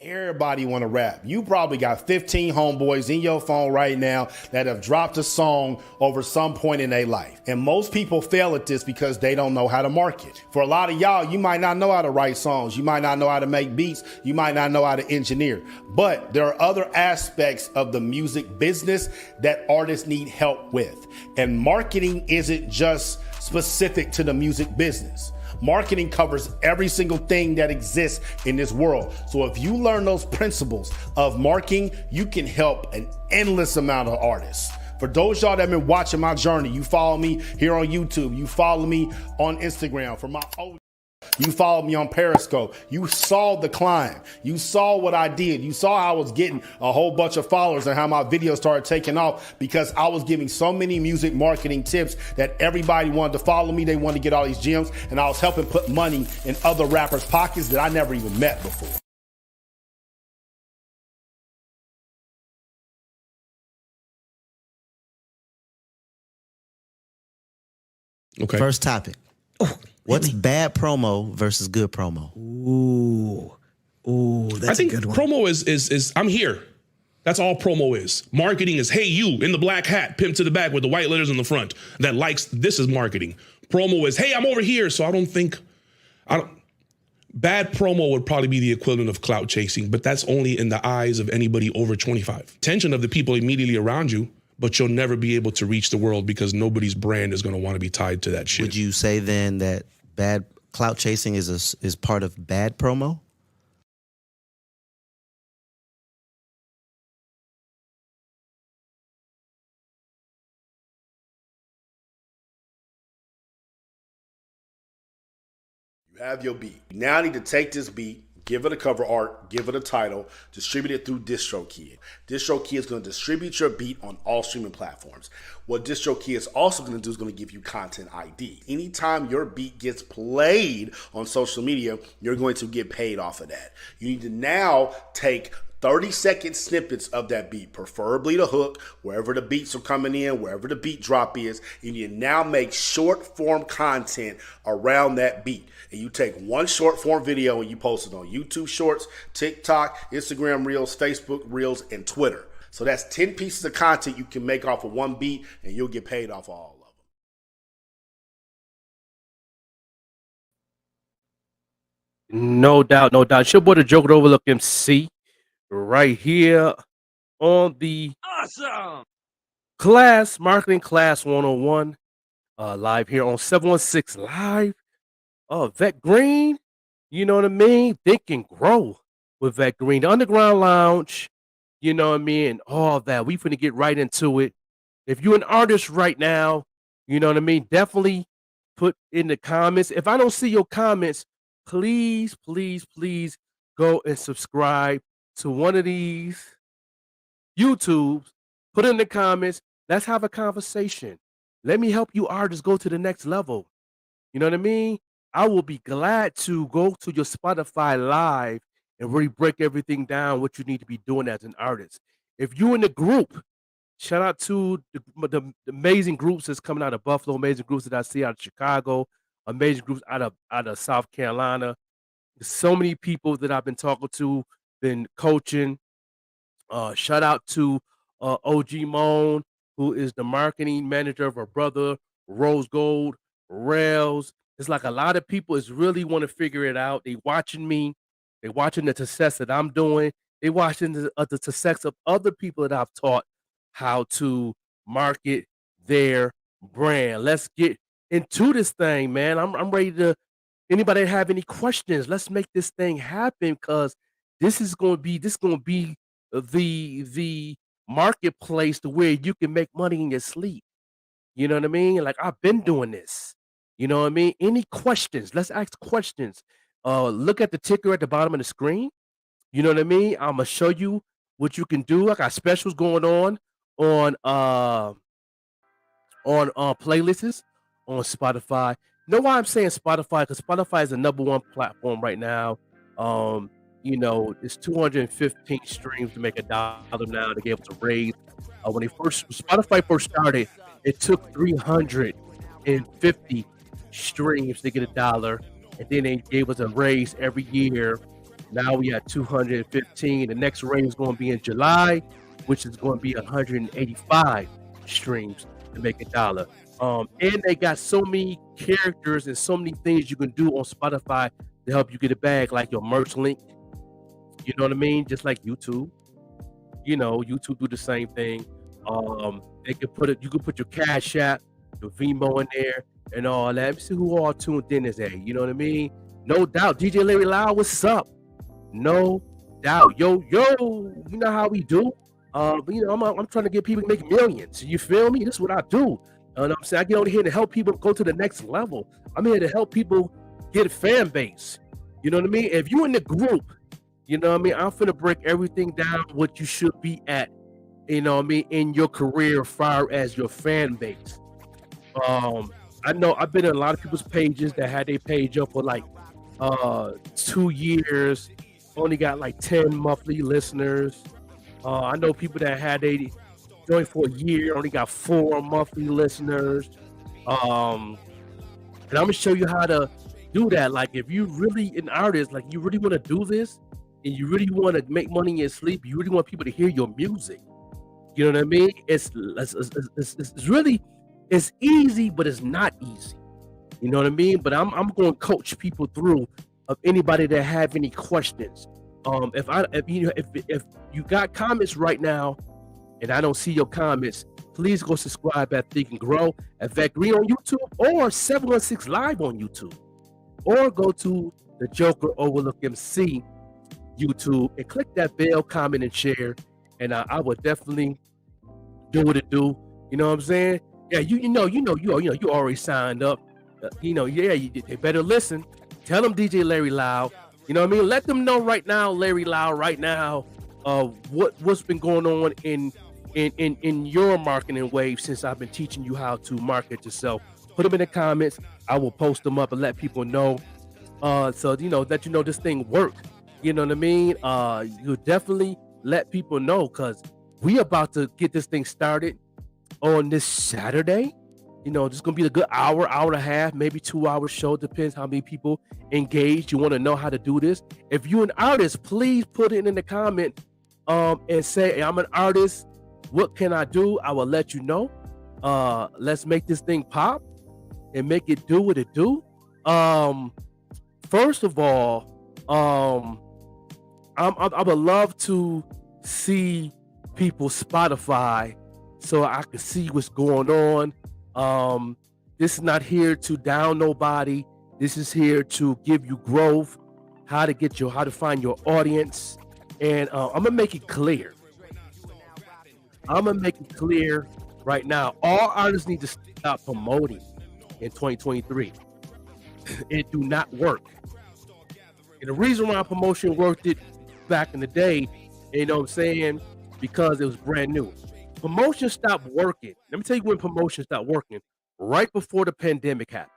Everybody want to rap. You probably got 15 homeboys in your phone right now that have dropped a song over some point in their life. And most people fail at this because they don't know how to market. For a lot of y'all, you might not know how to write songs. You might not know how to make beats. You might not know how to engineer. But there are other aspects of the music business that artists need help with. And marketing isn't just specific to the music business. Marketing covers every single thing that exists in this world. So if you learn those principles of marketing, you can help an endless amount of artists. For those y'all that have been watching my journey, you follow me here on YouTube, you follow me on Instagram. For my you followed me on Periscope. You saw the climb. You saw what I did. You saw how I was getting a whole bunch of followers and how my videos started taking off because I was giving so many music marketing tips that everybody wanted to follow me. They wanted to get all these gems, and I was helping put money in other rappers' pockets that I never even met before. Okay. First topic. What's bad promo versus good promo? That's a good one. Promo is I'm here. That's all promo is. Marketing is, hey, you in the black hat, pimp to the back with the white letters in the front that likes, this is marketing. Promo is, hey, I'm over here. So bad promo would probably be the equivalent of clout chasing, but that's only in the eyes of anybody over 25. Attention of the people immediately around you, but you'll never be able to reach the world because nobody's brand is going to want to be tied to that shit. Would you say then that bad clout chasing is part of bad promo? You have your beat. You now need to take this beat, give it a cover art, give it a title, distribute it through DistroKid. DistroKid is going to distribute your beat on all streaming platforms. What DistroKid is also going to do is going to give you content ID. Anytime your beat gets played on social media, you're going to get paid off of that. You need to now take 30-second snippets of that beat, preferably the hook, wherever the beats are coming in, wherever the beat drop is, and you now make short-form content around that beat. And you take one short-form video and you post it on YouTube Shorts, TikTok, Instagram Reels, Facebook Reels, and Twitter. So that's 10 pieces of content you can make off of one beat, and you'll get paid off all of them. No doubt, no doubt. It's your boy, the Joker Overlook MC, right here on the awesome Marketing Class 101, live here on 716 Live. Vet Green, you know what I mean? Think and grow with Vet Green. The Underground Lounge, you know what I mean? And all that. We finna get right into it. If you're an artist right now, you know what I mean? Definitely put in the comments. If I don't see your comments, please, please, please go and subscribe to one of these YouTubes. Put in the comments. Let's have a conversation. Let me help you artists go to the next level. You know what I mean? I will be glad to go to your Spotify Live and really break everything down, what you need to be doing as an artist. If you're in the group, shout out to the amazing groups that's coming out of Buffalo, amazing groups that I see out of Chicago, amazing groups out of South Carolina. There's so many people that I've been talking to, been coaching. Shout out to OG Moan, who is the marketing manager of her brother, Rose Gold, Rails. It's like a lot of people is really want to figure it out. They watching me. They watching the success that I'm doing. They watching the success of other people that I've taught how to market their brand. Let's get into this thing, man. I'm ready to. Anybody have any questions? Let's make this thing happen because this is going to be the marketplace to where you can make money in your sleep. You know what I mean? Like I've been doing this. You know what I mean? Any questions? Let's ask questions. Look at the ticker at the bottom of the screen. You know what I mean? I'm gonna show you what you can do. I got specials going on playlists on Spotify. Know why I'm saying Spotify? Because Spotify is the #1 platform right now. You know, it's 215 streams to make $1 now to be able to raise. When Spotify first started, it took 350 streams to get $1, and then they gave us a raise every year Now we at 215. The next raid is going to be in July, which is going to be 185 streams to make $1. And they got so many characters and so many things you can do on Spotify to help you get a bag, like your merch link. You know what I mean? Just like YouTube. You know, YouTube do the same thing. They can you can put your Cash App, your Venmo in there, and all that. Let me see who all tuned in today. You know what I mean? No doubt. DJ Larry Loud, what's up? No doubt. Yo, you know how we do. But you know, I'm trying to get people to make millions. You feel me? This is what I do. And I'm saying I get on here to help people go to the next level. I'm here to help people get a fan base. You know what I mean? If you in the group, you know what I mean, I'm finna break everything down what you should be at, you know what I mean, in your career as far as your fan base. I know I've been in a lot of people's pages that had their page up for like 2 years, only got like 10 monthly listeners. I know people that had they joined for a year, only got 4 monthly listeners. And I'm gonna show you how to do that. Like if you really an artist, like you really want to do this and you really want to make money in your sleep, you really want people to hear your music. You know what I mean? It's really, it's easy, but it's not easy. You know what I mean? But I'm going to coach people through of anybody that have any questions. If you got comments right now and I don't see your comments, please go subscribe at Think and Grow at Vet Green on YouTube or 716 Live on YouTube, or go to the Joker Overlook MC YouTube and click that bell, comment, and share. And I would definitely do what it do. You know what I'm saying? Yeah, you already signed up. They better listen. Tell them DJ Larry Loud. You know what I mean? Let them know right now, Larry Loud, right now, what's been going on in your marketing wave since I've been teaching you how to market yourself. Put them in the comments. I will post them up and let people know. So that this thing work. You know what I mean? You definitely let people know, because we about to get this thing started on this Saturday. You know, this is gonna be a good hour and a half, maybe 2 hour show. Depends how many people engage. You want to know how to do this. If you're an artist, please put it in the comment and say, hey, I'm an artist. What can I do? I will let you know. Let's make this thing pop and make it do what it do. First of all, I would love to see people Spotify so I can see what's going on. This is not here to down nobody. This is here to give you growth, how to find your audience. And I'm gonna make it clear. Right now. All artists need to stop promoting in 2023. It do not work. And the reason why promotion worked it back in the day, you know what I'm saying, because it was brand new. Promotion stopped working. Let me tell you when promotion stopped working. Right before the pandemic happened.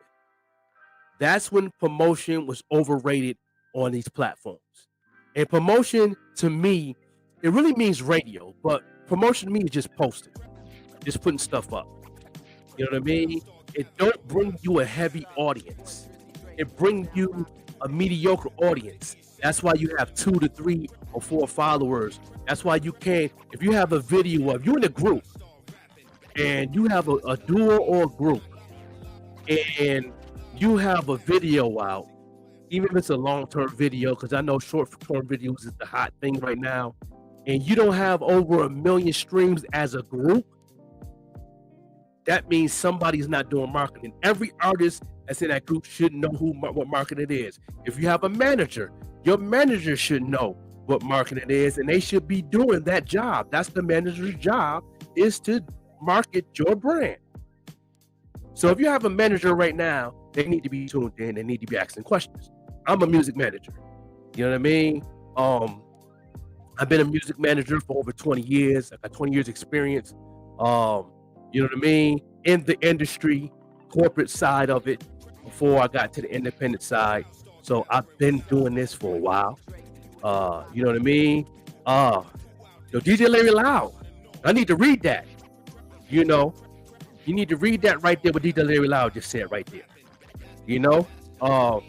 That's when promotion was overrated on these platforms. And promotion, to me, it really means radio, but promotion to me is just posting, just putting stuff up. You know what I mean? It don't bring you a heavy audience. It brings you a mediocre audience. That's why you have 2 to 3 or 4 followers. That's why you can't, if you have a video of you in a group and you have a duo or a group and you have a video out, even if it's a long-term video, because I know short-term videos is the hot thing right now, and you don't have over 1 million streams as a group, that means somebody's not doing marketing. Every artist that's in that group should know what marketing is. If you have a manager, your manager should know what marketing is, and they should be doing that job. That's the manager's job, is to market your brand. So if you have a manager right now, they need to be tuned in. They need to be asking questions. I'm a music manager. You know what I mean? I've been a music manager for over 20 years. I got 20 years experience. You know what I mean? In the industry, corporate side of it, before I got to the independent side. So I've been doing this for a while. You know what I mean? DJ Larry Loud, I need to read that. You know, you need to read that right there, what DJ Larry Loud just said right there. You know, all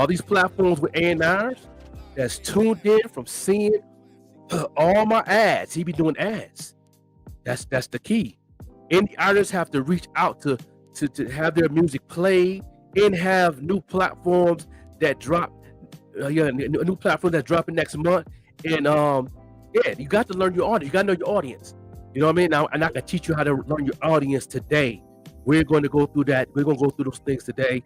these platforms with A&Rs, that's tuned in from seeing all my ads. He be doing ads. That's the key. Indie artists have to reach out to have their music played and have new platforms that drop. New platform that's dropping next month. And you got to learn your audience. You got to know your audience. You know what I mean? Now, and I can teach you how to learn your audience today. We're going to go through that. We're going to go through those things today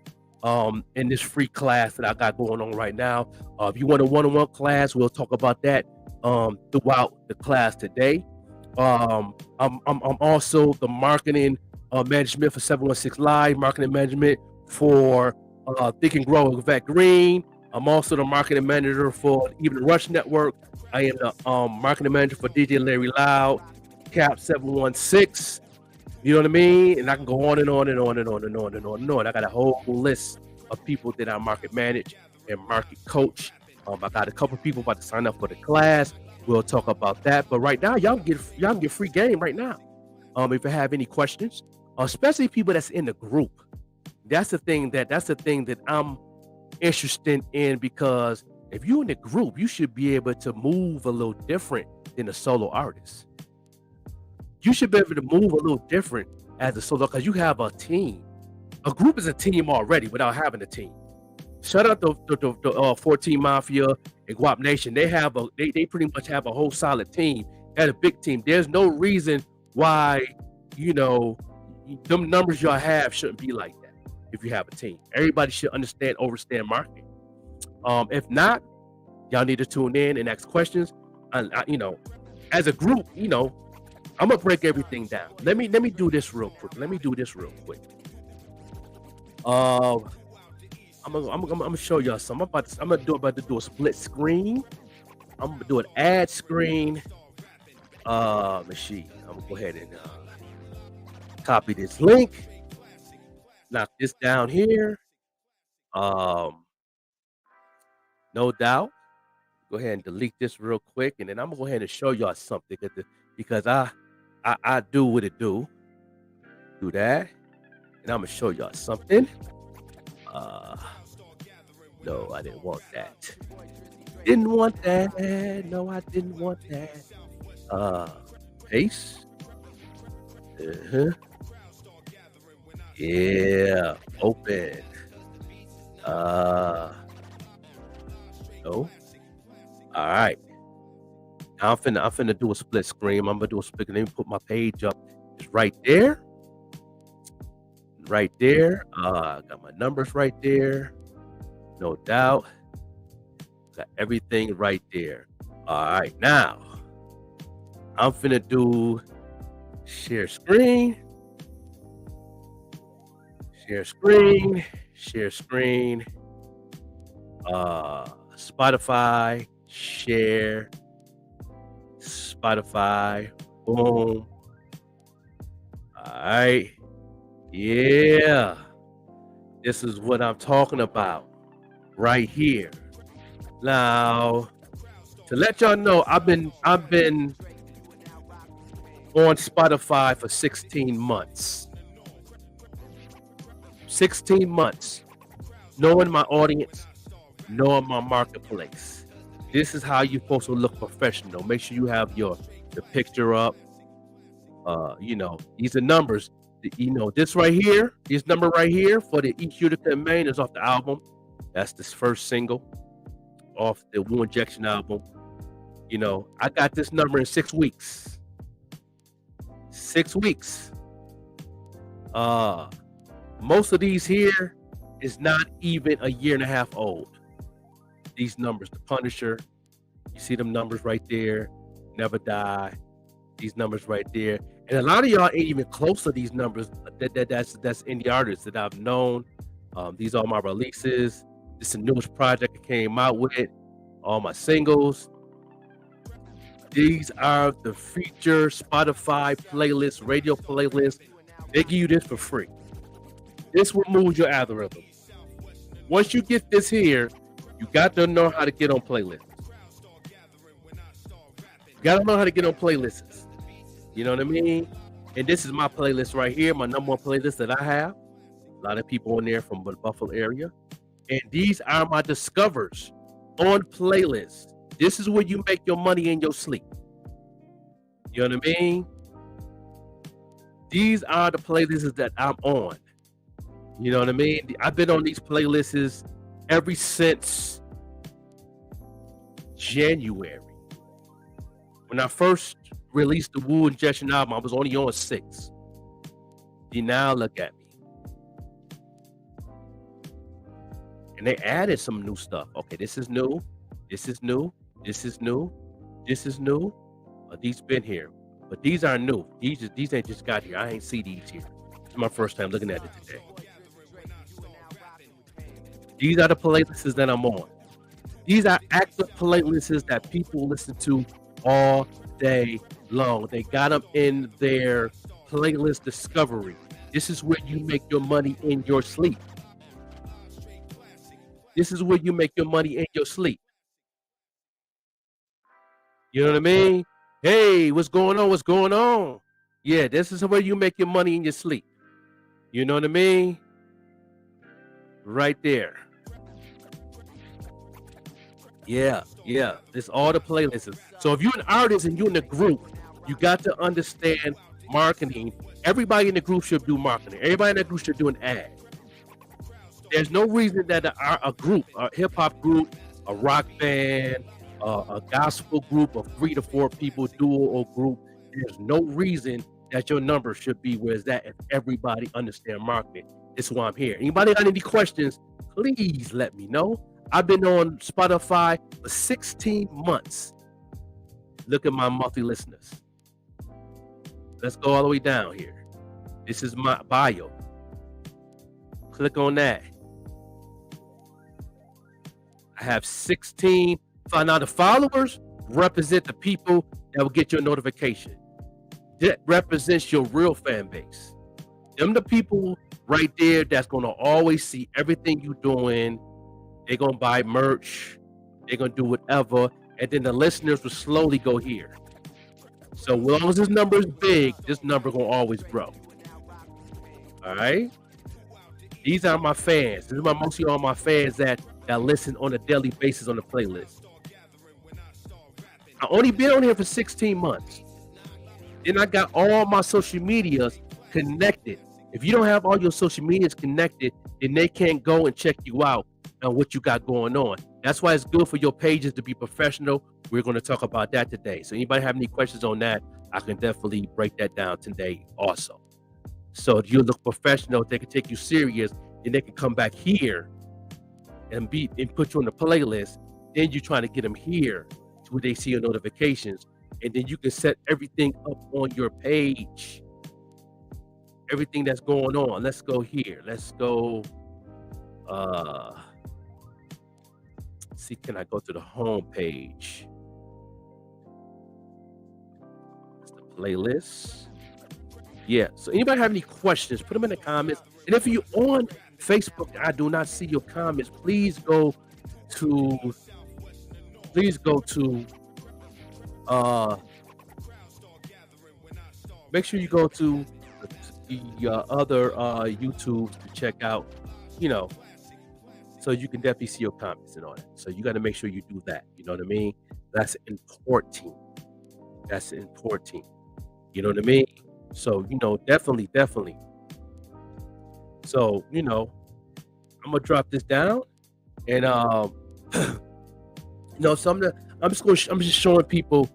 in this free class that I got going on right now. If you want a one-on-one class, we'll talk about that throughout the class today. I'm also the marketing management for 716 Live, marketing management for Think and Grow with Vet Green. I'm also the marketing manager for Even the Rush Network. I am the marketing manager for DJ Larry Loud, Cap 716. You know what I mean? And I can go on and on and on and on and on and on and on. I got a whole list of people that I market manage and market coach. I got a couple people about to sign up for the class. We'll talk about that. But right now, y'all can get free game right now. If you have any questions, especially people that's in the group. That's the thing that I'm interested in, because if you're in the group, you should be able to move a little different than a solo artist. You should be able to move a little different as a solo, because you have a team. A group is a team already without having a team. Shout out to 14 Mafia and Guap Nation. They pretty much have a whole solid team. They had a big team. There's no reason why, them numbers y'all have shouldn't be like that if you have a team. Everybody should understand marketing. If not, y'all need to tune in and ask questions. And as a group, I'm gonna break everything down. Let me do this real quick. I'm gonna show y'all something. I'm about to do a split screen. I'm gonna do an ad screen machine. I'm gonna go ahead and copy this link. Knock this down here. No doubt. Go ahead and delete this real quick, and then I'm gonna go ahead and show y'all something because I do what it do. Do that, and I'm gonna show y'all something. No, I didn't want that. Didn't want that. No, I didn't want that. Paste. Yeah. Open. No. All right. Now I'm finna do a split screen. I'm gonna do a split. Let me put my page up. It's right there. Right there. I got my numbers right there. No doubt. Got everything right there. All right. Now I'm finna do share screen. Share screen. Share screen. Spotify. Share. Spotify. Boom. All right. Yeah. This is what I'm talking about right here. Now, to let y'all know, I've been on Spotify for 16 months. 16 months. Knowing my audience, knowing my marketplace. This is how you're supposed to look professional. Make sure you have the picture up. These are numbers. This right here, this number right here for the East Utica Maine is off the album. That's this first single off the Wu Injection album. I got this number in 6 weeks. 6 weeks. Most of these here is not even a year and a half old. These numbers, The Punisher, you see them numbers right there. Never Die. These numbers right there. And a lot of y'all ain't even close to these numbers. That's indie artists that I've known. These are my releases. This is the newest project I came out with. All my singles. These are the feature Spotify playlists, radio playlists. They give you this for free. This will move your algorithm. Once you get this here, you got to know how to get on playlists. You got to know how to get on playlists. You know what I mean? And this is my playlist right here, my number one playlist that I have. A lot of people on there from the Buffalo area. And these are my discovers. on playlists. This is where you make your money in your sleep. You know what I mean? These are the playlists that I'm on. You know what I mean? I've been on these playlists ever since January. When I first released the Wu Injection album, I was only on 6. Now look at me. And they added some new stuff. Okay, this is new. This is new. This is new. This is new. These been here. But these are new. These ain't just got here. I ain't see these here. It's my first time looking at it today. These are the playlists that I'm on. These are active playlists that people listen to all day long. They got them in their playlist discovery. This is where you make your money in your sleep. This is where you make your money in your sleep. You know what I mean? Hey, what's going on? What's going on? Yeah, this is where you make your money in your sleep. You know what I mean? Right there. Yeah. It's all the playlists. So if you're an artist and you're in a group, you got to understand marketing. Everybody in the group should do marketing. Everybody in the group should do an ad. There's no reason that a group, a hip-hop group, a rock band, a gospel group of 3 to 4 people, duo or group, there's no reason that your number should be where it's at if everybody understand marketing. This is why I'm here. Anybody got any questions, please let me know. I've been on Spotify for 16 months. Look at my monthly listeners. Let's go all the way down here. This is my bio. Click on that. I have 16. Now the followers represent the people that will get your notification. That represents your real fan base. Them the people right there that's going to always see everything you're doing. They're going to buy merch. They're going to do whatever. And then the listeners will slowly go here. So as long as this number is big, this number going to always grow. All right? These are my fans. This is mostly all my fans that listen on a daily basis on the playlist. I only been on here for 16 months. Then I got all my social medias connected. If you don't have all your social medias connected, then they can't go and check you out on what you got going on. That's why it's good for your pages to be professional. We're going to talk about that today. So anybody have any questions on that, I can definitely break that down today also. So if you look professional, they can take you serious, and they can come back here and put you on the playlist. Then you're trying to get them here to where they see your notifications, and then you can set everything up on your page. Everything that's going on. Let's go here. Let's go. See, can I go to the home page? It's the playlist. Yeah. So anybody have any questions? Put them in the comments. And if you're on Facebook, I do not see your comments. Please go to. Make sure you go to the other YouTube to check out, so you can definitely see your comments and all that. So you got to make sure you do that. You know what I mean? That's important. You know what I mean? So, definitely. So, I'm gonna drop this down, and so I'm just showing people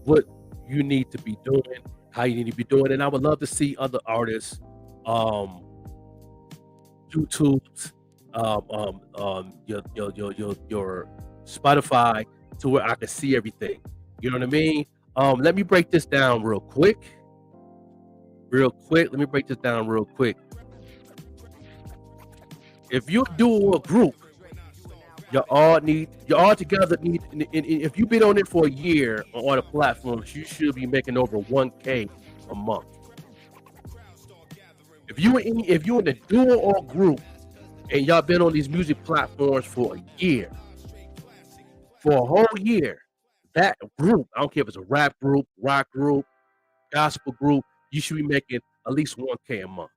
what you need to be doing, how you need to be doing, and I would love to see other artists, YouTube's, your Spotify, to where I can see everything. You know what I mean? Let me break this down real quick. Let me break this down real quick. If you do a group, you all together need. If you've been on it for a year on all the platforms, you should be making over 1K a month. If you're in a duo or group, and y'all been on these music platforms for a year, for a whole year, that group, I don't care if it's a rap group, rock group, gospel group, you should be making at least 1K a month.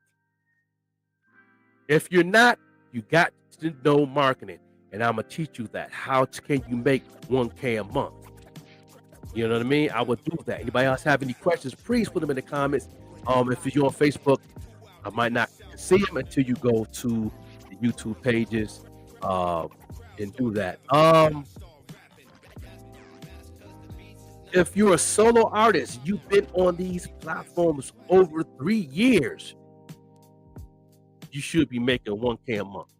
If you're not, you got to know marketing. and I'm gonna teach you that. How can you make 1K a month? You know what I mean? I would do that. Anybody else have any questions? Please put them in the comments. If you're on Facebook, I might not see them until you go to the YouTube pages and do that. If you're a solo artist, you've been on these platforms over 3 years, you should be making 1K a month.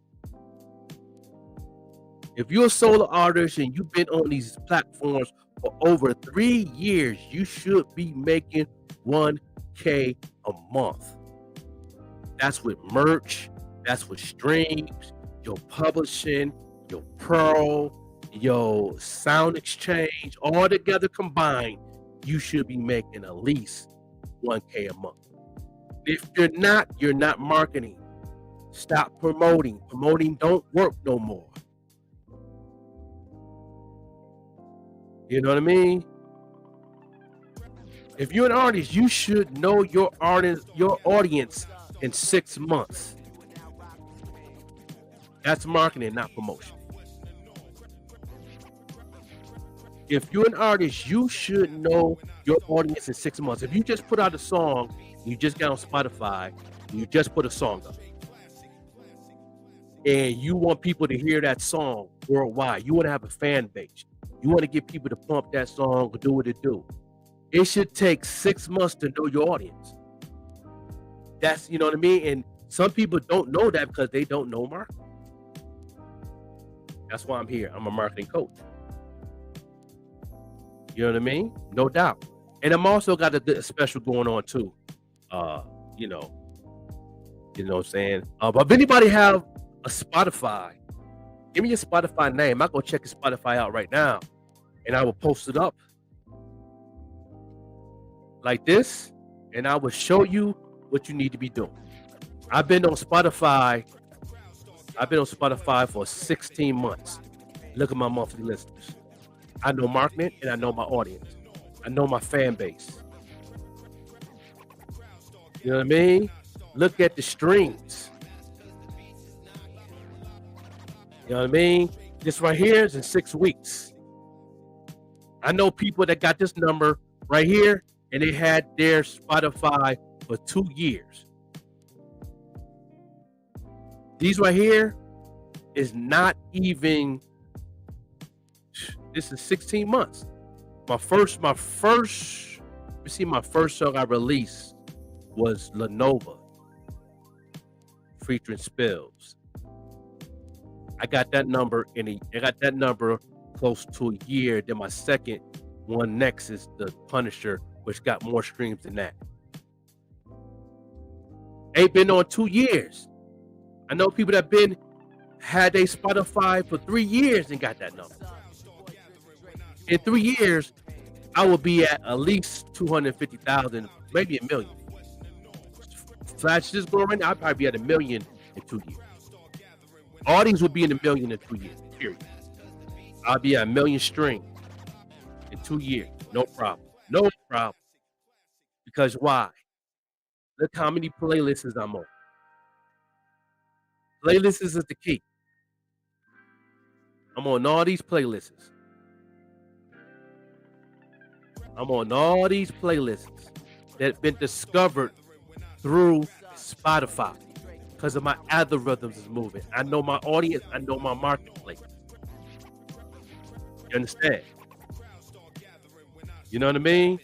If you're a solo artist and you've been on these platforms for over 3 years, you should be making 1K a month. That's with merch, that's with streams, your publishing, your pro, your sound exchange, all together combined, you should be making at least 1K a month. If you're not marketing. Stop promoting. Promoting don't work no more. You know what I mean? If you're an artist, you should know your audience in 6 months. That's marketing, not promotion. If you're an artist, you should know your audience in 6 months. If you just put out a song, you just got on Spotify, you just put a song up, and you want people to hear that song worldwide, you want to have a fan base, you want to get people to pump that song or do what it do, it should take 6 months to know your audience. That's, you know what I mean? And some people don't know that because they don't know marketing. That's why I'm here. I'm a marketing coach. You know what I mean? No doubt. And I'm also got a special going on too. You know what I'm saying? But if anybody have a Spotify, give me your Spotify name. I'll go check your Spotify out right now, and I will post it up like this, and I will show you what you need to be doing. I've been on Spotify for 16 months. Look at my monthly listeners. I know marketing and I know my audience. I know my fan base. You know what I mean? Look at the streams. You know what I mean? This right here is in 6 weeks. I know people that got this number right here and they had their Spotify for 2 years. These right here is not even, this is 16 months. My first song I released was Lenova featuring Spills. I got that number close to a year. Then my second one next is The Punisher, which got more streams than that. Ain't been on 2 years. I know people that had their Spotify for 3 years and got that number. In 3 years, I will be at least 250,000, maybe 1 million. Flash this growing, I'll probably be at 1 million in 2 years. All these will be in 1 million in 2 years, period. I'll be at 1 million stream in 2 years. No problem. No problem. Because why? Look how many playlists I'm on. Playlists is the key. I'm on all these playlists. I'm on all these playlists that have been discovered through Spotify because of my algorithms is moving. I know my audience. I know my marketplace. You understand? You know what I mean?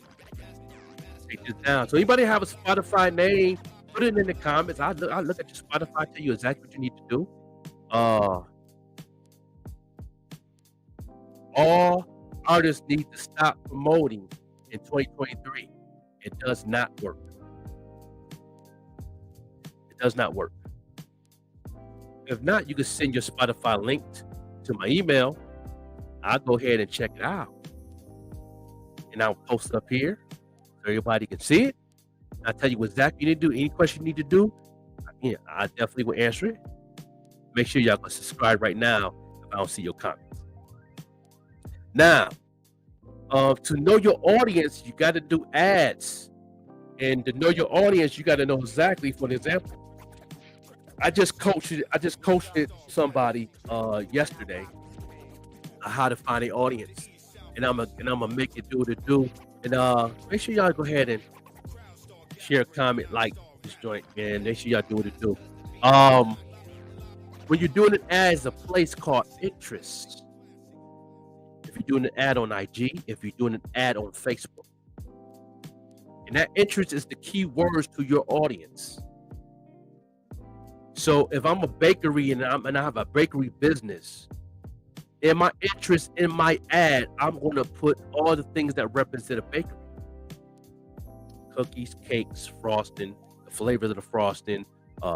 Take this down. So anybody have a Spotify name, put it in the comments. I look at your Spotify, tell you exactly what you need to do. All artists need to stop promoting in 2023. It does not work. It does not work. If not, you can send your Spotify link to my email. I'll go ahead and check it out. And I'll post it up here so everybody can see it. I'll tell you what exactly you need to do. Any question you need to do, I definitely will answer it. Make sure y'all go subscribe right now if I don't see your comments. Now, to know your audience, you got to do ads. And to know your audience, you got to know exactly, for example, I just coached somebody yesterday how to find an audience, and I'm gonna make it do what it do. And make sure y'all go ahead and share, comment, like this joint, and make sure y'all do what it do. When you're doing an ad, there's a place called Pinterest. If you're doing an ad on IG, if you're doing an ad on Facebook, and that interest is the key words to your audience. So if I'm a bakery and I have a bakery business, in my interest in my ad, I'm going to put all the things that represent a bakery: cookies, cakes, frosting, the flavors of the frosting,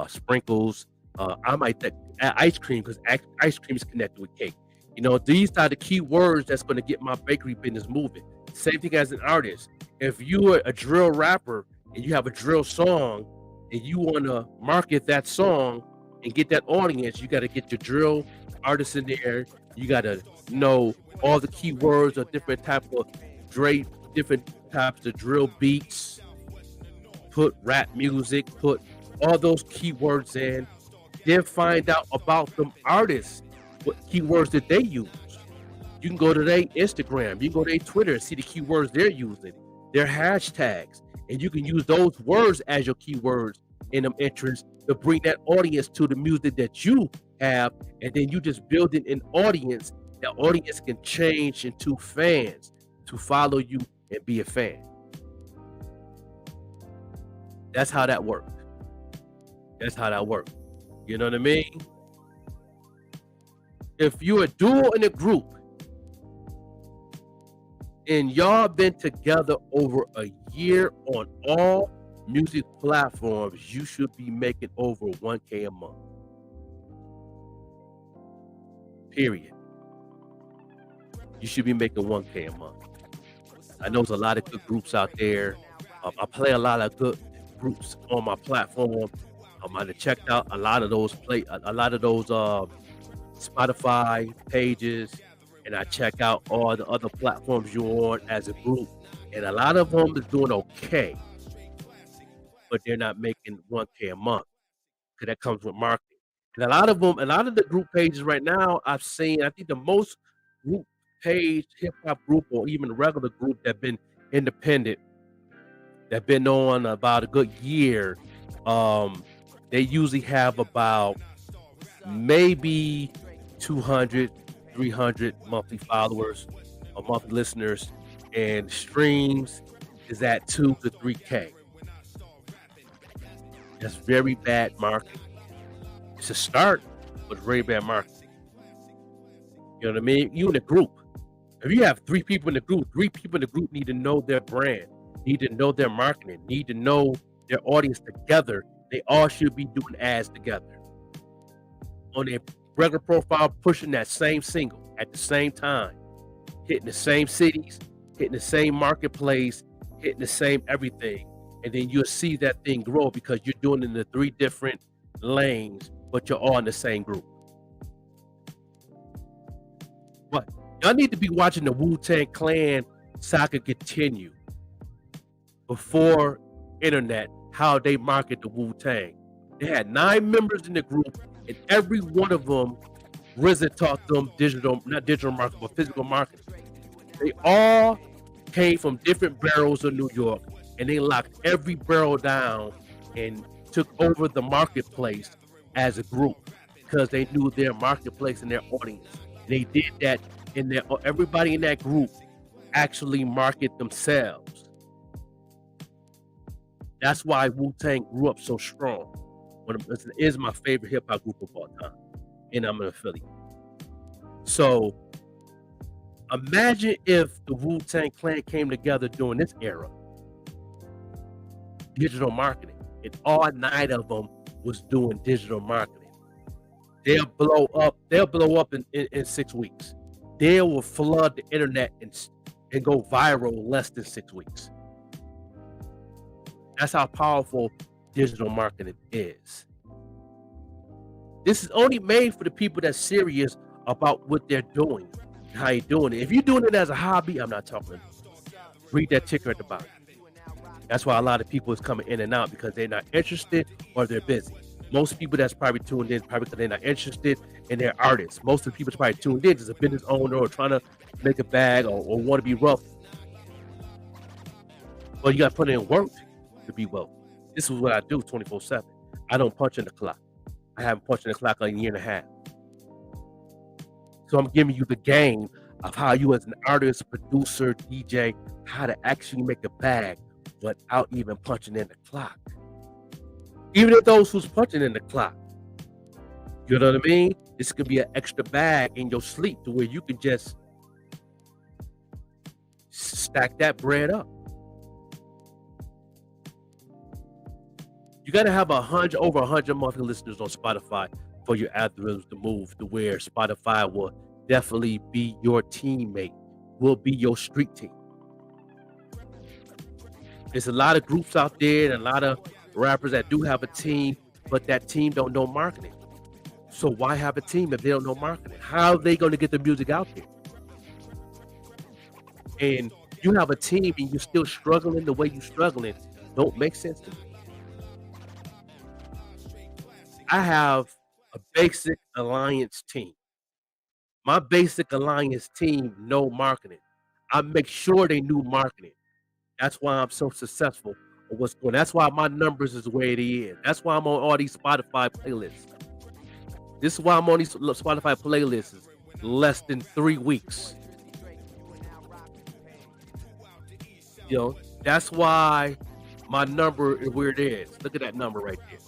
sprinkles. I might add ice cream because ice cream is connected with cake. You know, these are the key words that's going to get my bakery business moving. Same thing as an artist. If you're a drill rapper and you have a drill song and you want to market that song and get that audience, you got to get your drill artists in there. You got to know all the key words of different types of drill beats, put rap music, put all those keywords in, then find out about them artists, what keywords that they use. You can go to their Instagram, you can go to their Twitter and see the keywords they're using, their hashtags, and you can use those words as your keywords in them interests to bring that audience to the music that you have, and then you just building an audience. That audience can change into fans to follow you and be a fan. That's how that works. You know what I mean? If you're a duo in a group and y'all been together over a year on all music platforms, you should be making over $1K a month. Period. You should be making $1K a month. I know there's a lot of good groups out there. I play a lot of good groups on my platform. I might have checked out a lot of those Spotify pages, and I check out all the other platforms you're on as a group, and a lot of them is doing okay, but they're not making $1K a month because that comes with marketing. And a lot of the group pages right now I've seen, I think the most group page hip hop group or even regular group that been independent, that been on about a good year, they usually have about maybe 200, 300 monthly followers or monthly listeners, and streams is at 2 to 3K. That's very bad marketing. It's a start, but very bad marketing. You know what I mean? You in a group. If you have 3 people in the group, 3 people in the group need to know their brand, need to know their marketing, need to know their audience together. They all should be doing ads together. On their regular profile, pushing that same single at the same time, hitting the same cities, hitting the same marketplace, hitting the same everything. And then you'll see that thing grow because you're doing it in the 3 different lanes, but you're all in the same group. But y'all need to be watching the Wu-Tang Clan saga continue before internet, how they market the Wu-Tang. They had 9 members in the group, and every one of them, RZA taught them not digital marketing, but physical marketing. They all came from different boroughs of New York, and they locked every borough down and took over the marketplace as a group because they knew their marketplace and their audience. They did that everybody in that group actually market themselves. That's why Wu-Tang grew up so strong. It is my favorite hip hop group of all time, and I'm an affiliate. So imagine if the Wu-Tang Clan came together during this era, digital marketing, and all 9 of them was doing digital marketing. They'll blow up in 6 weeks. They will flood the internet and go viral in less than 6 weeks. That's how powerful digital marketing is. This is only made for the people that's serious about what they're doing and how you're doing it. If you're doing it as a hobby, I'm not talking. Read that ticker at the bottom. That's why a lot of people is coming in and out, because they're not interested or they're busy. Most people that's probably tuned in probably because they're not interested in their artists. Most of the people that's probably tuned in is a business owner or trying to make a bag or want to be wealthy. But you got to put in work to be wealthy. This is what I do 24/7. I don't punch in the clock. I haven't punched in the clock in a year and a half. So I'm giving you the game of how you as an artist, producer, DJ, how to actually make a bag without even punching in the clock. Even if those who's punching in the clock, you know what I mean? This could be an extra bag in your sleep to where you can just stack that bread up. You got to have over 100 monthly listeners on Spotify for your algorithms to move to where Spotify will definitely be your teammate, will be your street team. There's a lot of groups out there and a lot of rappers that do have a team, but that team don't know marketing. So why have a team if they don't know marketing? How are they going to get the music out there? And you have a team and you're still struggling the way you're struggling. Don't make sense to me. I have a basic alliance team. My basic alliance team know marketing. I make sure they knew marketing. That's why I'm so successful. What's going? That's why my numbers is where it is. That's why I'm on all these Spotify playlists. This is why I'm on these Spotify playlists less than 3 weeks. You know, that's why my number is where it is. Look at that number right there.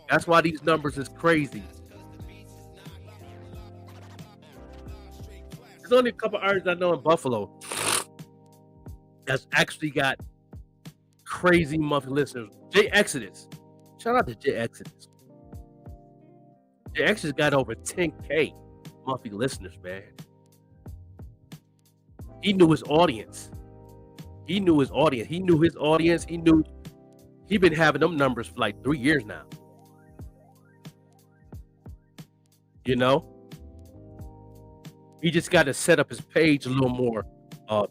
That's why these numbers is crazy. There's only a couple artists I know in Buffalo that's actually got crazy monthly listeners. J Exodus. Shout out to J Exodus. J Exodus got over 10K monthly listeners, man. He knew his audience. He knew his audience. He knew his audience. He been having them numbers for like 3 years now. You know? He just got to set up his page a little more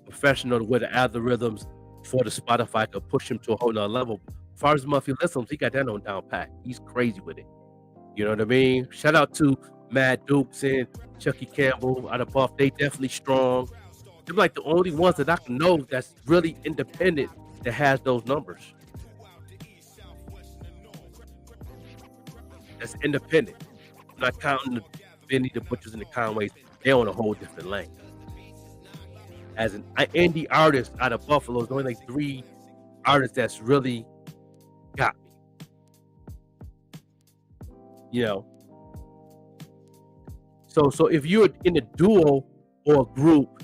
professional with the algorithms for the Spotify could push him to a whole nother level. As far as monthly listeners, he got that on down pat. He's crazy with it. You know what I mean? Shout out to Mad Dukes and Chucky Campbell out of Buff. They definitely strong. They're like the only ones that I can know that's really independent that has those numbers. That's independent. I'm not counting the Benny, the Butchers, and the Conways. They're on a whole different lane. As an indie artist out of Buffalo, there's only like 3 artists that's really got me. You know. So if you're in a duo or a group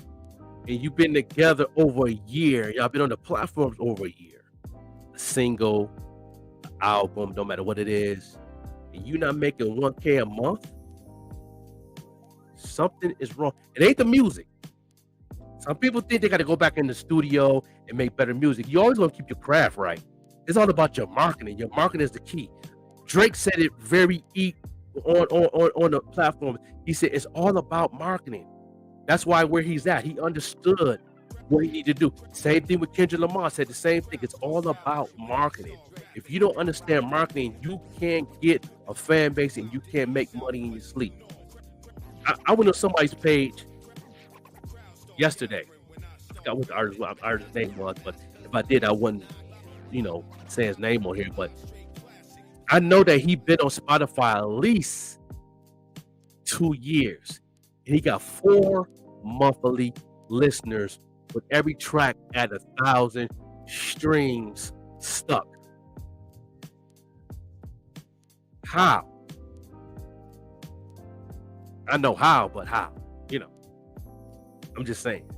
and you've been together over a year, y'all been on the platforms over a year, a single, album, no matter what it is, and you're not making 1K a month, something is wrong. It ain't the music. Some people think they got to go back in the studio and make better music. You always want to keep your craft right. It's all about your marketing. Your marketing is the key. Drake said it very on the platform. He said it's all about marketing. That's why where he's at, he understood what he needed to do. Same thing with Kendrick Lamar, said the same thing. It's all about marketing. If you don't understand marketing, you can't get a fan base and you can't make money in your sleep. I went on somebody's page yesterday. I forgot what the artist's name was, but if I did, I wouldn't, say his name on here. But I know that he been on Spotify at least 2 years. And he got 4 monthly listeners with every track at 1,000 streams stuck. How? I know how, but how? I'm just saying.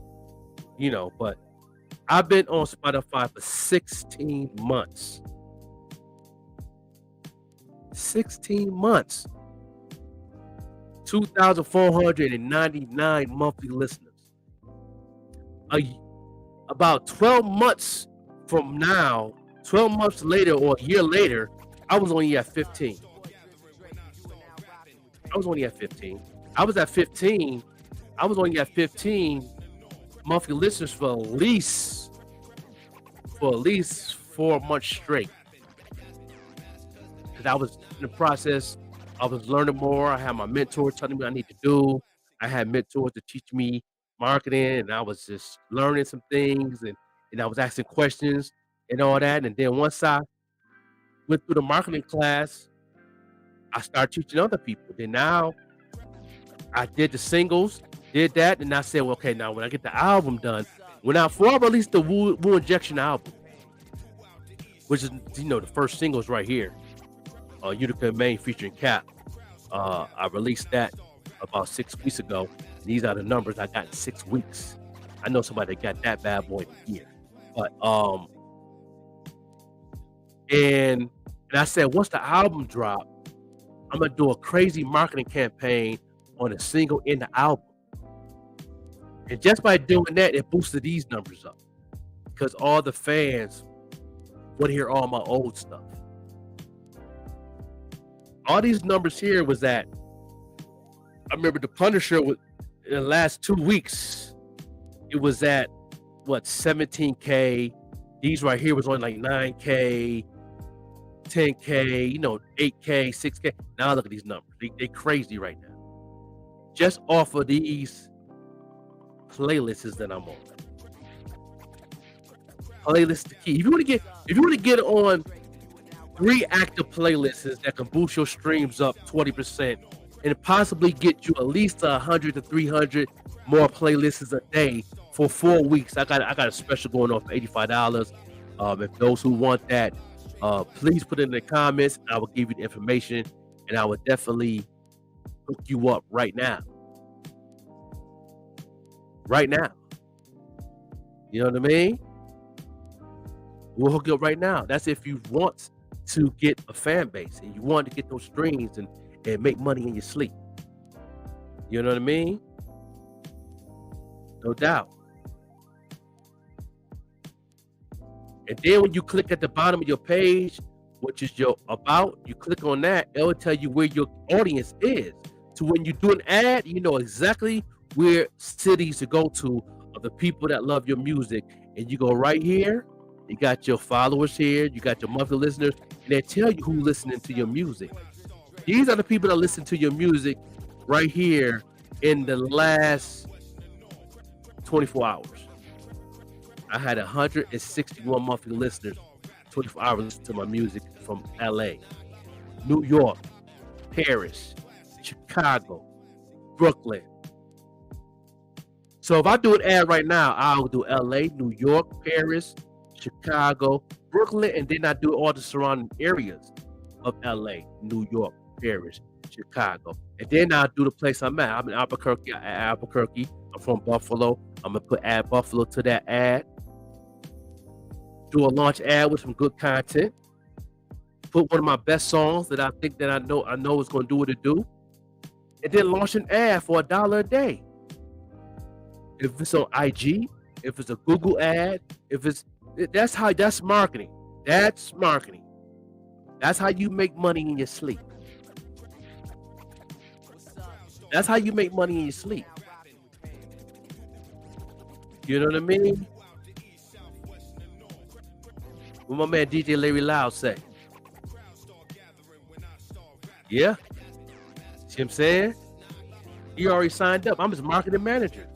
But I've been on Spotify for 16 months. 16 months. 2,499 monthly listeners. About 12 months from now, 12 months later or a year later, I was only at 15. I was only at 15 monthly listeners for at least 4 months straight. Because I was in the process, I was learning more. I had my mentor telling me what I need to do. I had mentors to teach me marketing, and I was just learning some things, and I was asking questions and all that. And then once I went through the marketing class, I started teaching other people. Then now I did the singles, did that, and I said, well, okay, now when I get the album done, before I released the Wu Injection album, which is the first singles right here, Utica Maine featuring Cap. I released that about 6 weeks ago. These are the numbers I got in 6 weeks. I know somebody that got that bad boy in a year. But and I said once the album drop, I'm gonna do a crazy marketing campaign on a single in the album. And just by doing that, it boosted these numbers up because all the fans want to hear all my old stuff. All these numbers here was that I remember the Punisher in the last 2 weeks, it was at what 17K. These right here was only like 9K, 10K, 8K, 6K. Now look at these numbers. They crazy right now. Just off of these playlists that I'm on. Playlist the key. If you want to get on 3 active playlists that can boost your streams up 20% and possibly get you at least 100 to 300 more playlists a day for 4 weeks. I got a special going on for $85. If those who want that, please put it in the comments. I will give you the information, and I will definitely hook you up right now. Right now. You know what I mean? We'll hook you up right now. That's if you want to get a fan base and you want to get those streams and make money in your sleep. You know what I mean? No doubt. And then when you click at the bottom of your page, which is your about, you click on that, it will tell you where your audience is. So when you do an ad, you know exactly where cities to go to of the people that love your music. And you go right here, you got your followers here, you got your monthly listeners, and they tell you who's listening to your music. These are the people that listen to your music right here in the last 24 hours. I had 161 monthly listeners, 24 hours to my music from LA, New York, Paris, Chicago, Brooklyn. So if I do an ad right now, I'll do LA, New York, Paris, Chicago, Brooklyn, and then I do all the surrounding areas of LA, New York, Paris, Chicago. And then I'll do the place I'm at. I'm in Albuquerque. I'm from Buffalo. I'm going to add Buffalo to that ad. Do a launch ad with some good content. Put one of my best songs that I think that I know is going to do what it do. And then launch an ad for $1 a day. If it's on IG, if it's a Google ad, that's marketing. That's marketing. That's how you make money in your sleep. That's how you make money in your sleep. You know what I mean? What my man DJ Larry Loud say? Yeah. See what I'm saying? He already signed up. I'm his marketing manager.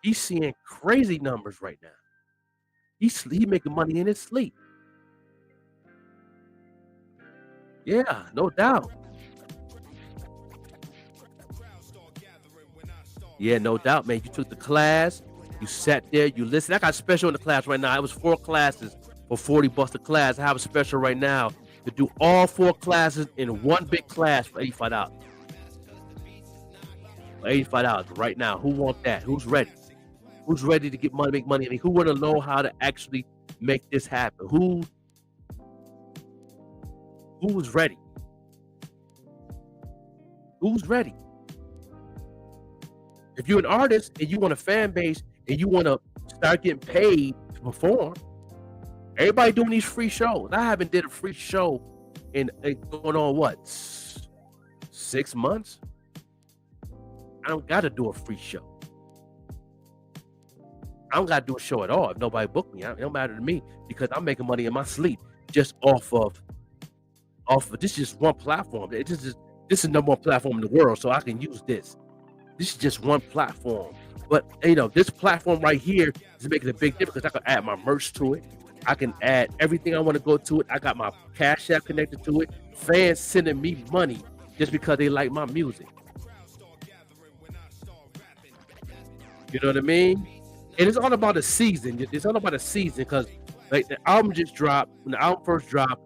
He's seeing crazy numbers right now. He's making money in his sleep. Yeah, no doubt. Yeah, no doubt, man. You took the class, you sat there, you listened. I got a special in the class right now. It was 4 classes for $40 a class. I have a special right now to do all 4 classes in one big class for $85. For $85 right now. Who want that? Who's ready? Who's ready to get money, make money? I mean, who want to know how to actually make this happen? Who's ready? Who's ready? If you're an artist and you want a fan base and you want to start getting paid to perform, everybody doing these free shows. I haven't did a free show in going on what, 6 months? I don't got to do a free show. I don't got to do a show at all if nobody booked me. It don't matter to me because I'm making money in my sleep just off of this is just one platform. This is the number one platform in the world, so I can use this. This is just one platform. But this platform right here is making a big difference because I can add my merch to it. I can add everything I want to go to it. I got my Cash App connected to it. Fans sending me money just because they like my music. You know what I mean? And it's all about the season. It's all about the season because like the album just dropped. When the album first dropped,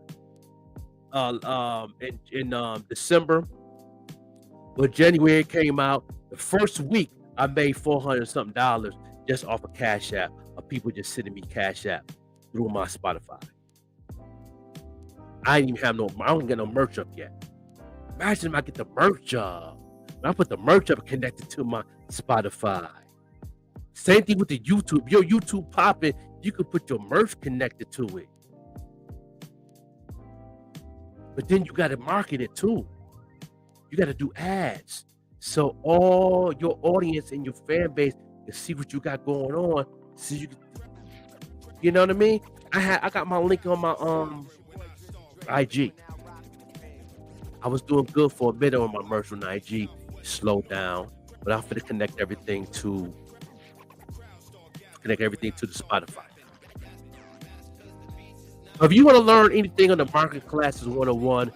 in December, when January came out, the first week I made $400 something just off of Cash App of people just sending me Cash App through my Spotify. I didn't even I don't get no merch up yet. Imagine if I get the merch up. When I put the merch up connected to my Spotify. Same thing with the YouTube. Your YouTube popping, you can put your merch connected to it. But then you got to market it too. You got to do ads. So all your audience and your fan base can see what you got going on. So you know what I mean? I got my link on my IG. I was doing good for a minute on my merch on IG. Slowed down. But I'm gonna connect everything to the Spotify. If you want to learn anything on the Marketing Classes 101,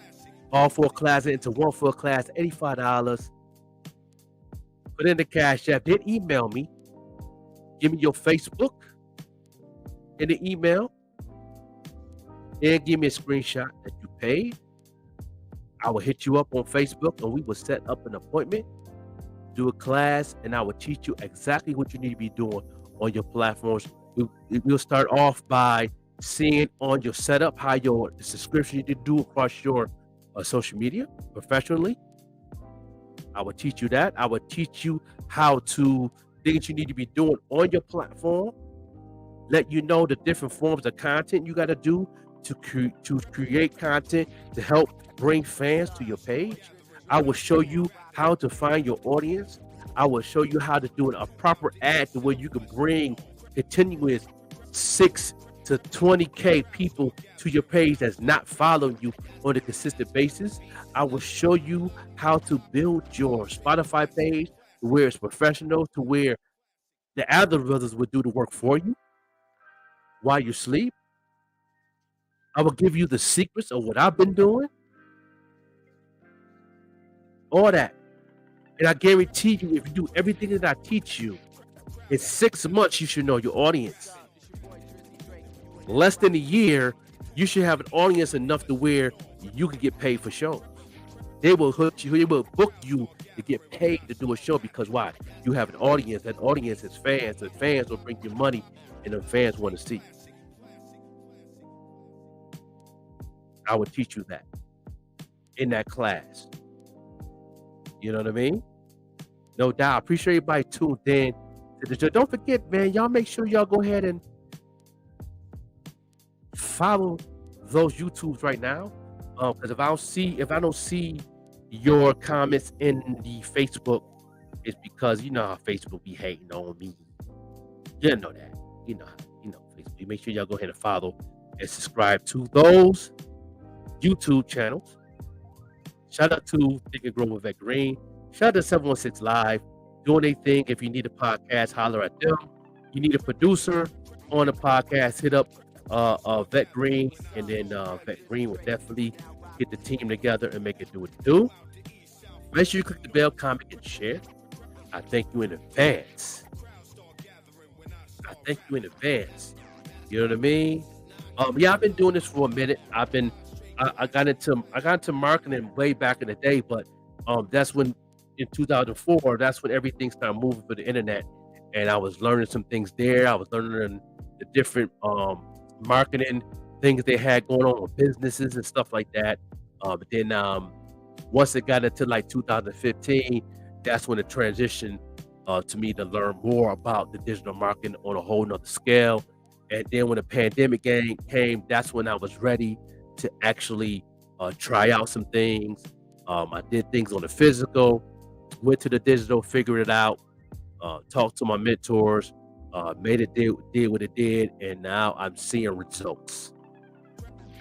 all 4 classes into one full class, $85. Put in the Cash App. Then email me. Give me your Facebook in the email. Then give me a screenshot that you paid. I will hit you up on Facebook and we will set up an appointment, do a class, and I will teach you exactly what you need to be doing on your platforms. We'll start off by seeing on your setup how the subscription you need to do across your social media professionally. I will teach you that. I will teach you how to things you need to be doing on your platform. Let you know the different forms of content you got to do to create content to help bring fans to your page. I will show you how to find your audience. I will show you how to do a proper ad to where you can bring continuous 6 to 20K people to your page that's not following you on a consistent basis. I will show you how to build your Spotify page to where it's professional, to where the algorithms would do the work for you while you sleep. I will give you the secrets of what I've been doing. All that. And I guarantee you, if you do everything that I teach you, in 6 months, you should know your audience. Less than a year, you should have an audience enough to where you can get paid for shows. They will hook you, they will book you to get paid to do a show because why? You have an audience. That audience is fans, and fans will bring you money, and the fans want to see. I will teach you that in that class. You know what I mean? No doubt. Appreciate everybody tuned in. Don't forget, man, y'all make sure y'all go ahead and follow those YouTubes right now. Because if I don't see your comments in the Facebook, it's because you know how Facebook be hating on me. You know that. You know Facebook. Make sure y'all go ahead and follow and subscribe to those YouTube channels. Shout out to Think and Grow with Vet Green. Shout out to 716 Live. Doing their thing. If you need a podcast, holler at them. You need a producer on the podcast, hit up Vet Green, and then Vet Green will definitely get the team together and make it do what it do. Make sure you click the bell, comment, and share. I thank you in advance. You know what I mean? Yeah, I've been doing this for a minute. I got into marketing way back in the day, but that's when in 2004, that's when everything started moving for the internet, and I was learning some things there. I was learning the different marketing things they had going on with businesses and stuff like that. But then once it got into like 2015, that's when it transitioned to me to learn more about the digital marketing on a whole nother scale. And then when the pandemic came, that's when I was ready to actually try out some things. I did things on the physical, went to the digital, figured it out, talked to my mentors, Made it did what it did, and now I'm seeing results.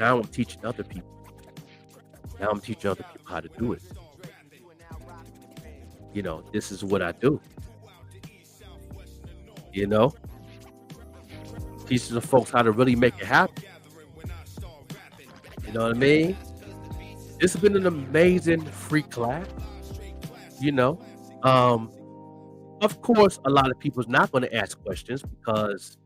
Now I'm teaching other people. Now I'm teaching other people how to do it. You know, this is what I do. You know, teaching the folks how to really make it happen. You know what I mean? This has been an amazing free class. You know, of course, a lot of people's not going to ask questions because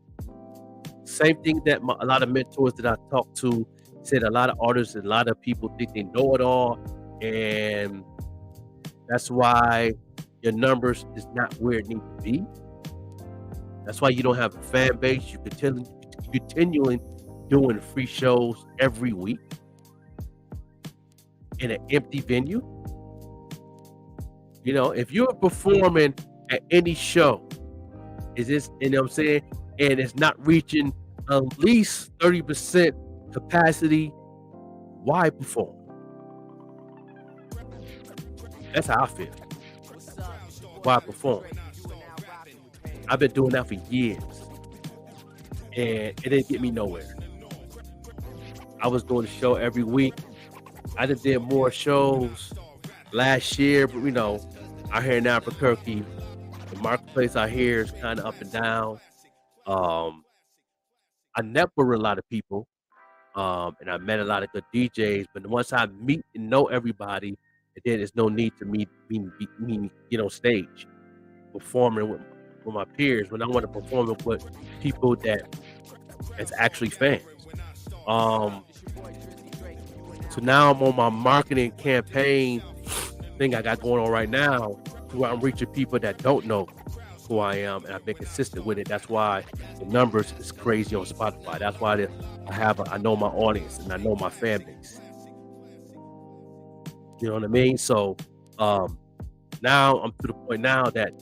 same thing that a lot of mentors that I talked to said. A lot of artists and a lot of people think they know it all, and that's why your numbers is not where it needs to be. That's why you don't have a fan base. You continuing doing free shows every week in an empty venue. You know, if you're performing at any show, is this, you know what I'm saying, and it's not reaching at least 30% capacity, why perform? That's how I feel. Why perform? I've been doing that for years, and it didn't get me nowhere. I was doing a show every week. I just did more shows last year, but you know, out here in Albuquerque, the marketplace out here is kind of up and down. I network with a lot of people, and I met a lot of good DJs. But once I meet and know everybody, then there's no need to me get on stage performing with my peers when I want to perform with people that's actually fans. So now I'm on my marketing campaign thing I got going on right now, where I'm reaching people that don't know who I am, and I've been consistent with it. That's why the numbers is crazy on Spotify. That's why I know my audience and I know my fan base. You know what I mean? So now I'm to the point now that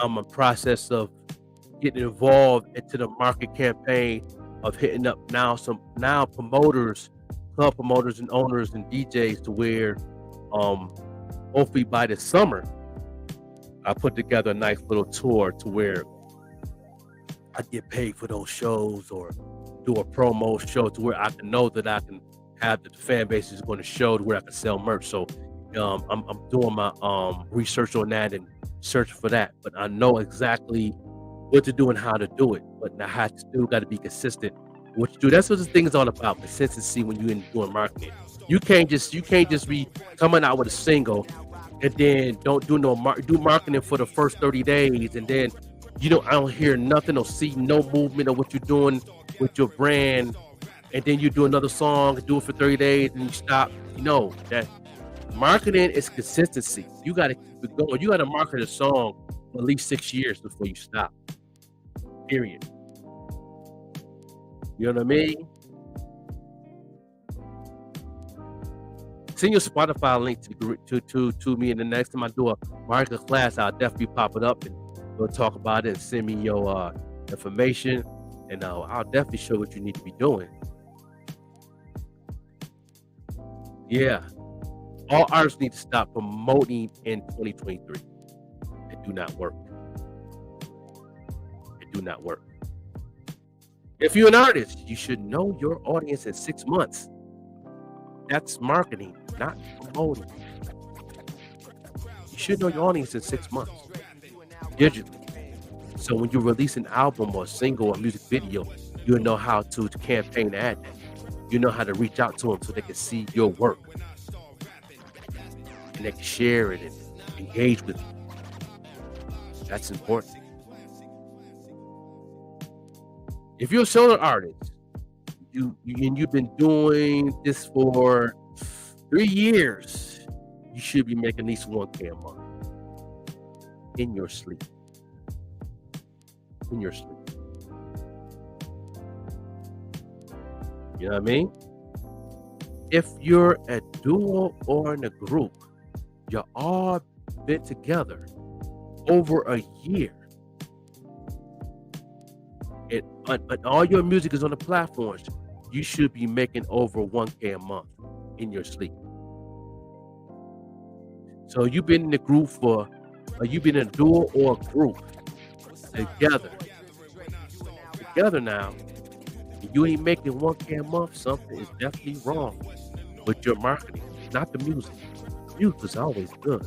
I'm in process of getting involved into the market campaign of hitting up now promoters, club promoters and owners and DJs to where hopefully by the summer I put together a nice little tour to where I get paid for those shows or do a promo show to where I can know that I can have the fan base is going to show to where I can sell merch. So I'm doing my research on that and searching for that, but I know exactly what to do and how to do it. But I still got to be consistent. What you do, that's what this thing is all about, consistency. When you're doing marketing, you can't just be coming out with a single and then don't do do marketing for the first 30 days and then I don't hear nothing or see no movement of what you're doing with your brand, and then you do another song, do it for 30 days and you stop. That marketing is consistency. You got to keep it going. You got to market a song for at least 6 years before you stop. Period. You know what I mean? Send your Spotify link to me, and the next time I do a marketing class, I'll definitely pop it up and we'll talk about it and send me your information, and I'll definitely show what you need to be doing. Yeah. All artists need to stop promoting in 2023. It do not work. It do not work. If you're an artist, you should know your audience in 6 months. That's marketing, not promoting. You should know your audience in 6 months, digitally. So when you release an album or a single or music video, you'll know how to campaign to add that. You know how to reach out to them so they can see your work. And they can share it and engage with you. That's important. If you're a solo artist, you've been doing this for 3 years, you should be making at least $1K a month in your sleep. In your sleep. You know what I mean? If you're a duo or in a group, you all been together over a year, and all your music is on the platforms, you should be making over $1K a month in your sleep. So you've been in a group you've been in a duo or a group together together now, and you ain't making 1K a month, something is definitely wrong with your marketing, not the music. Music is always good.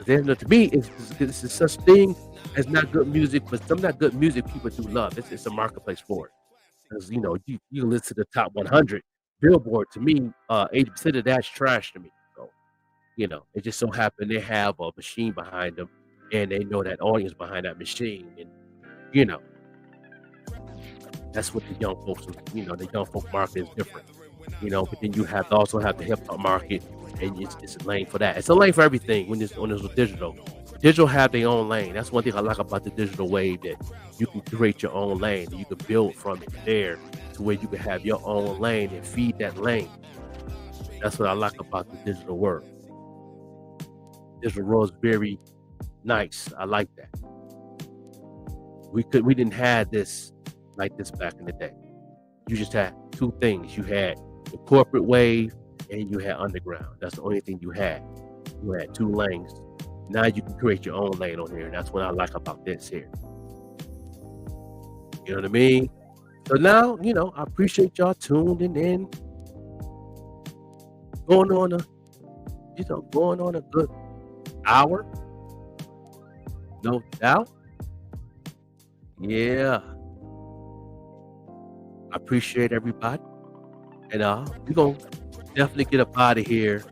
Then to me, it's such thing as not good music, but some not good music people do love. It's a marketplace for it. Because you listen to the top 100 Billboard. To me, 80% of that's trash to me. So it just so happened they have a machine behind them, and they know that audience behind that machine, and that's what the young folks. The young folk market is different. But then you also have the hip hop market, and it's a lane for that. It's a lane for everything when it's digital. Digital have their own lane. That's one thing I like about the digital wave, that you can create your own lane and you can build from it there to where you can have your own lane and feed that lane. That's what I like about the digital world. Digital world is very nice. I like that. We didn't have this like this back in the day. You just had two things. You had the corporate wave and you had underground. That's the only thing you had. You had two lanes. Now you can create your own lane on here, and that's what I like about this here. You know what I mean? So now, I appreciate y'all tuning in. Going on a good hour. No doubt. Yeah. I appreciate everybody. And we're gonna definitely get up out of here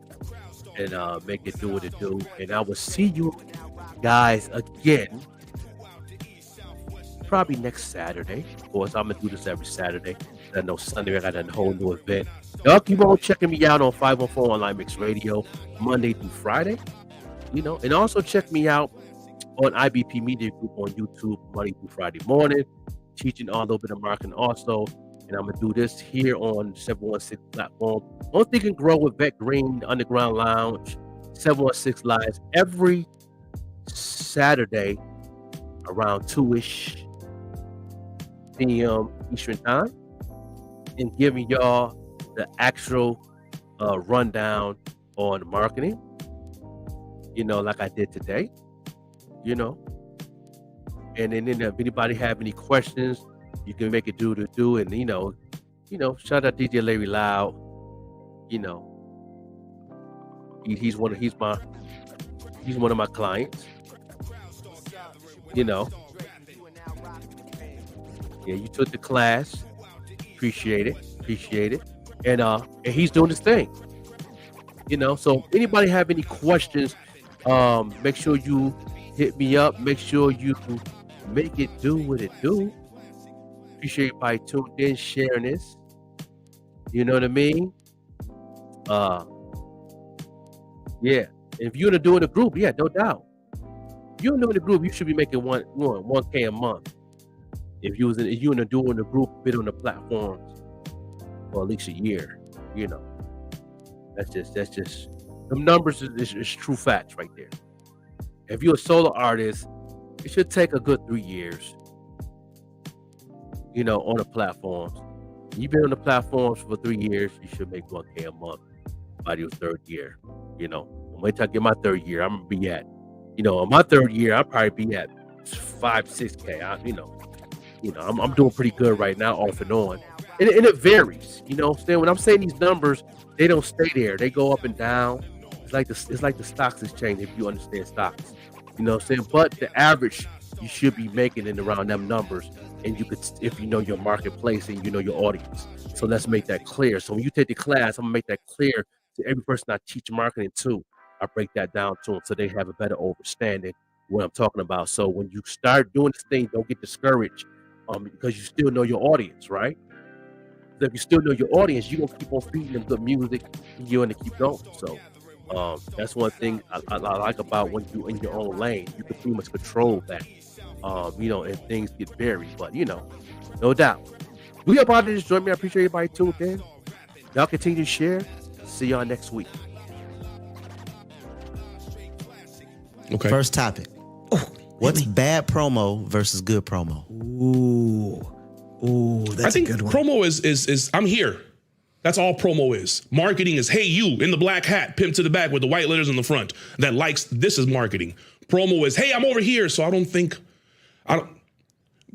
and make it do what it do. And I will see you guys again probably next Saturday. Of course, I'm gonna do this every Saturday. I know Sunday I got a whole new event. Y'all keep on checking me out on 514 Online Mix Radio Monday through Friday. And also check me out on IBP Media Group on YouTube Monday through Friday morning, teaching a little bit of marketing also. And I'm gonna do this here on 716 platform. On Think and Grow with Vet Green, the Underground Lounge, 716 Lives every Saturday around 2-ish p.m. Eastern Time, and giving y'all the actual rundown on marketing. Like I did today. And then if anybody have any questions, you can make it do to do, and shout out DJ Larry Loud. He's one of my clients. Yeah, you took the class. Appreciate it. And he's doing his thing. So anybody have any questions, make sure you hit me up. Make sure you make it do what it do. Appreciate everybody tuned in, sharing this. You know what I mean? Yeah. If you're doing a group, yeah, no doubt. If you're doing a group, you should be making 1K a month. If you're doing a group, bit on the platforms for at least a year, that's just the numbers is true facts right there. If you're a solo artist, it should take a good 3 years. On the platforms. You've been on the platforms for 3 years, you should make 1K a month by your third year. Wait till I get my third year, I'm gonna be at, on my third year, I'll probably be at 5-6K. I'm doing pretty good right now, off and on. And it varies. When I'm saying these numbers, they don't stay there. They go up and down. It's like the stocks exchange, if you understand stocks. But the average you should be making in around them numbers. And you could, if you know your marketplace and you know your audience. So let's make that clear. So when you take the class, I'm gonna make that clear to every person I teach marketing to. I break that down to them so they have a better understanding of what I'm talking about. So when you start doing this thing, don't get discouraged, because you still know your audience, right? So if you still know your audience, you're gonna keep on feeding them good music, and you're gonna keep going. So that's one thing I like about when you're in your own lane. You can pretty much control that. And things get buried, but no doubt. We up out of this. Join me. I appreciate everybody tuned in. Y'all continue to share. See y'all next week. Okay. First topic. What's bad promo versus good promo? Ooh, that's a good one. Promo is I'm here. That's all promo is. Marketing is, hey, you in the black hat, pimp to the back with the white letters on the front that likes, this is marketing. Promo is, hey, I'm over here. So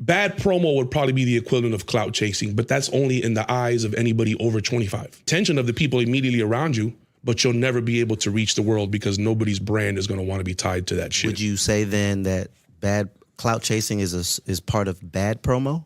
Bad promo would probably be the equivalent of clout chasing, but that's only in the eyes of anybody over 25. Attention of the people immediately around you, but you'll never be able to reach the world because nobody's brand is going to want to be tied to that shit. Would you say then that bad clout chasing is part of bad promo?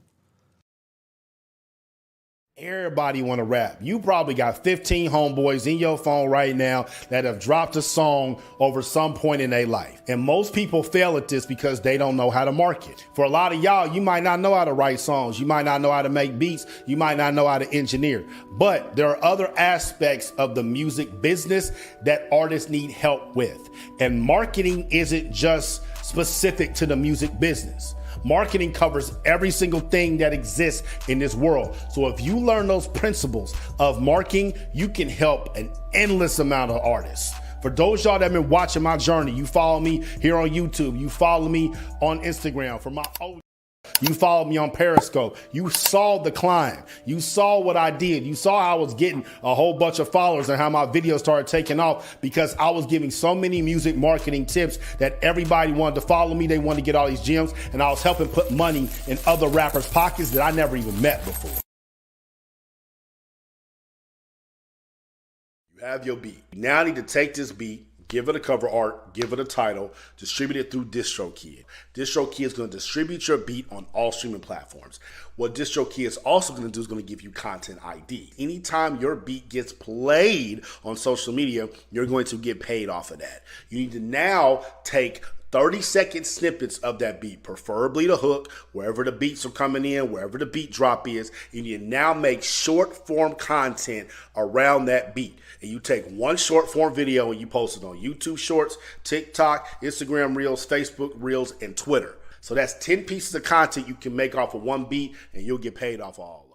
Everybody want to rap. You probably got 15 homeboys in your phone right now that have dropped a song over some point in their life. And most people fail at this because they don't know how to market. For a lot of y'all, you might not know how to write songs. You might not know how to make beats. You might not know how to engineer. But there are other aspects of the music business that artists need help with. And marketing isn't just specific to the music business. Marketing covers every single thing that exists in this world. So if you learn those principles of marketing, you can help an endless amount of artists. For those y'all that have been watching my journey, you follow me here on YouTube, you follow me on Instagram. For my you followed me on Periscope. You saw the climb. You saw what I did. You saw how I was getting a whole bunch of followers and how my videos started taking off because I was giving so many music marketing tips that everybody wanted to follow me. They wanted to get all these gems, and I was helping put money in other rappers' pockets that I never even met before. You have your beat. You now need to take this beat, give it a cover art, give it a title, distribute it through DistroKid. DistroKid is going to distribute your beat on all streaming platforms. What DistroKid is also going to do is going to give you content ID. Anytime your beat gets played on social media, you're going to get paid off of that. You need to now take 30-second snippets of that beat, preferably the hook, wherever the beats are coming in, wherever the beat drop is, and you now make short-form content around that beat. And you take one short-form video and you post it on YouTube Shorts, TikTok, Instagram Reels, Facebook Reels, and Twitter. So that's 10 pieces of content you can make off of one beat, and you'll get paid off of all of it.